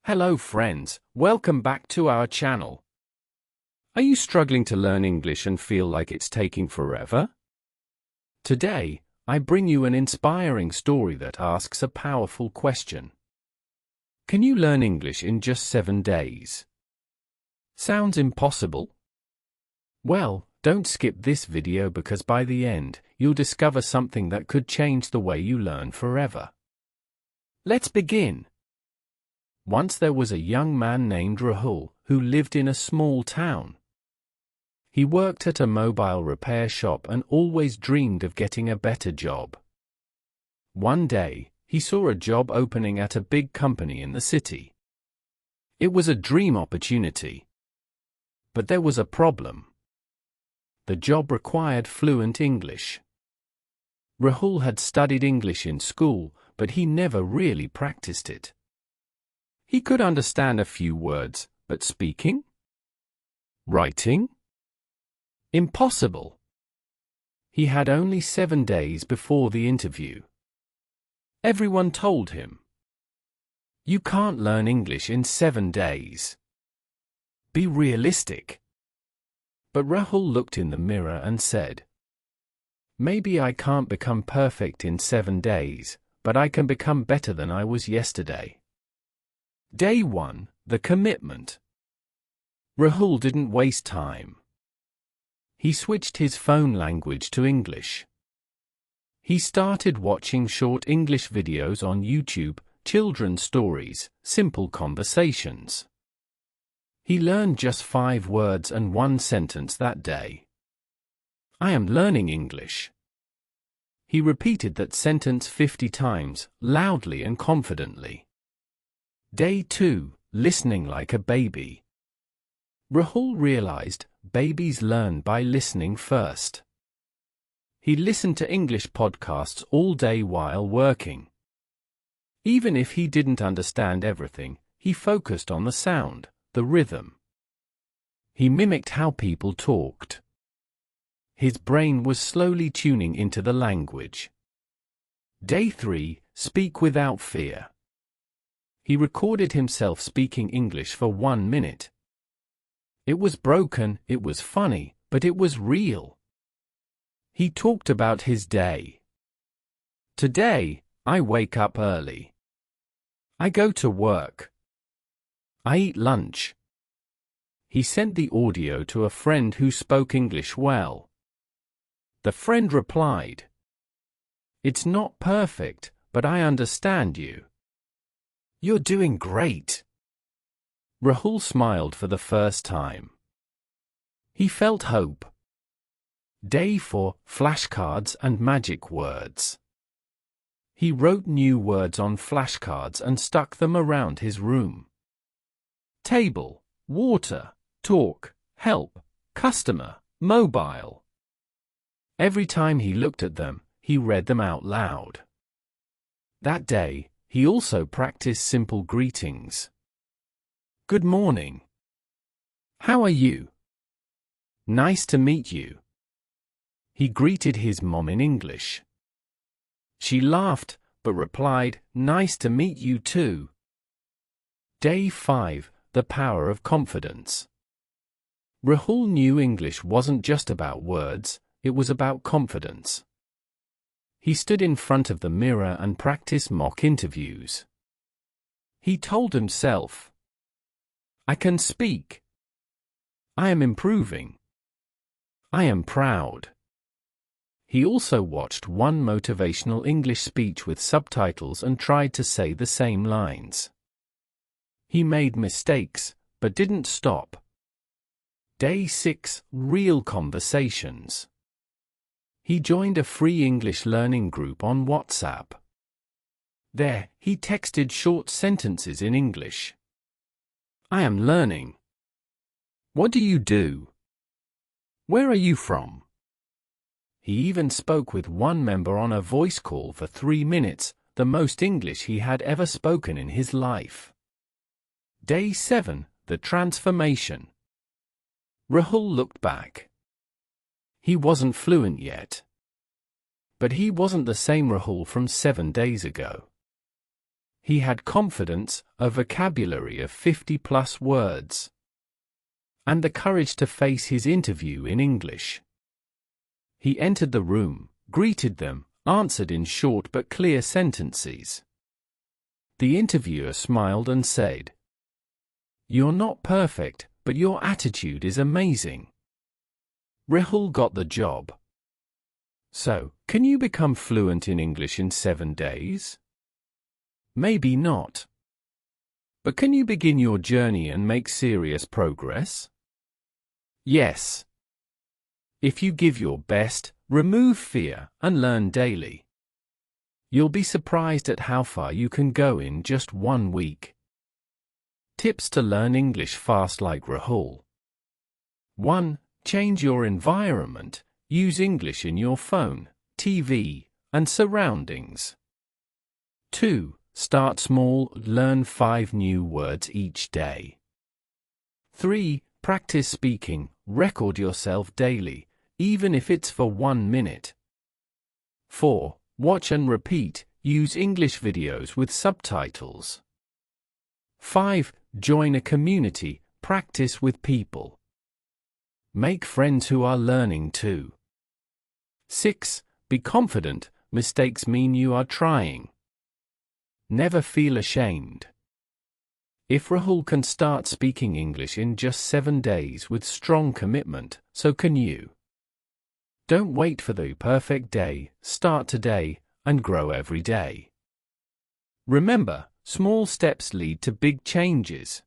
Hello friends, welcome back to our channel. Are you struggling to learn English and feel like it's taking forever? Today, I bring you an inspiring story that asks a powerful question. Can you learn English in just 7 days? Sounds impossible? Well, don't skip this video because by the end, you'll discover something that could change the way you learn forever. Let's begin. Once there was a young man named Rahul who lived in a small town. He worked at a mobile repair shop and always dreamed of getting a better job. One day, he saw a job opening at a big company in the city. It was a dream opportunity. But there was a problem. The job required fluent English. Rahul had studied English in school, but he never really practiced it. He could understand a few words, but speaking? Writing? Impossible. He had only 7 days before the interview. Everyone told him, "You can't learn English in 7 days. Be realistic." But Rahul looked in the mirror and said, "Maybe I can't become perfect in 7 days, but I can become better than I was yesterday." Day 1, the commitment. Rahul didn't waste time. He switched his phone language to English. He started watching short English videos on YouTube, children's stories, simple conversations. He learned just 5 words and 1 sentence that day. "I am learning English." He repeated that sentence 50 times, loudly and confidently. Day 2, listening like a baby. Rahul realized babies learn by listening first. He listened to English podcasts all day while working. Even if he didn't understand everything, he focused on the sound, the rhythm. He mimicked how people talked. His brain was slowly tuning into the language. Day 3, speak without fear. He recorded himself speaking English for 1 minute. It was broken, it was funny, but it was real. He talked about his day. "Today, I wake up early. I go to work. I eat lunch." He sent the audio to a friend who spoke English well. The friend replied, "It's not perfect, but I understand you. You're doing great." Rahul smiled for the first time. He felt hope. Day 4, flashcards and magic words. He wrote new words on flashcards and stuck them around his room. Table, water, talk, help, customer, mobile. Every time he looked at them, he read them out loud. That day, he also practiced simple greetings. "Good morning. How are you? Nice to meet you." He greeted his mom in English. She laughed, but replied, "Nice to meet you too." Day 5, the power of confidence. Rahul knew English wasn't just about words, it was about confidence. He stood in front of the mirror and practiced mock interviews. He told himself, "I can speak. I am improving. I am proud." He also watched one motivational English speech with subtitles and tried to say the same lines. He made mistakes, but didn't stop. Day 6, real conversations. He joined a free English learning group on WhatsApp. There, he texted short sentences in English. "I am learning. What do you do? Where are you from?" He even spoke with one member on a voice call for 3 minutes, the most English he had ever spoken in his life. Day 7, the transformation. Rahul looked back. He wasn't fluent yet. But he wasn't the same Rahul from 7 days ago. He had confidence, a vocabulary of 50+ words, and the courage to face his interview in English. He entered the room, greeted them, answered in short but clear sentences. The interviewer smiled and said, "You're not perfect, but your attitude is amazing." Rahul got the job. So, can you become fluent in English in 7 days? Maybe not. But can you begin your journey and make serious progress? Yes. If you give your best, remove fear, and learn daily, you'll be surprised at how far you can go in just 1 week. Tips to learn English fast like Rahul. 1. Change your environment. Use English in your phone, TV, and surroundings. 2. Start small, learn 5 new words each day. 3. Practice speaking, record yourself daily, even if it's for 1 minute. 4. Watch and repeat, use English videos with subtitles. 5. Join a community, practice with people. Make friends who are learning too. 6. Be confident, mistakes mean you are trying. Never feel ashamed. If Rahul can start speaking English in just 7 days with strong commitment, so can you. Don't wait for the perfect day, start today, and grow every day. Remember, small steps lead to big changes.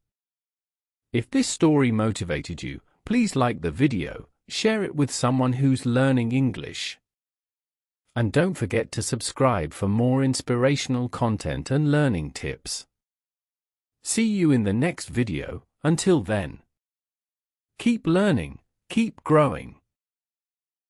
If this story motivated you, please like the video, share it with someone who's learning English. And don't forget to subscribe for more inspirational content and learning tips. See you in the next video. Until then, keep learning, keep growing.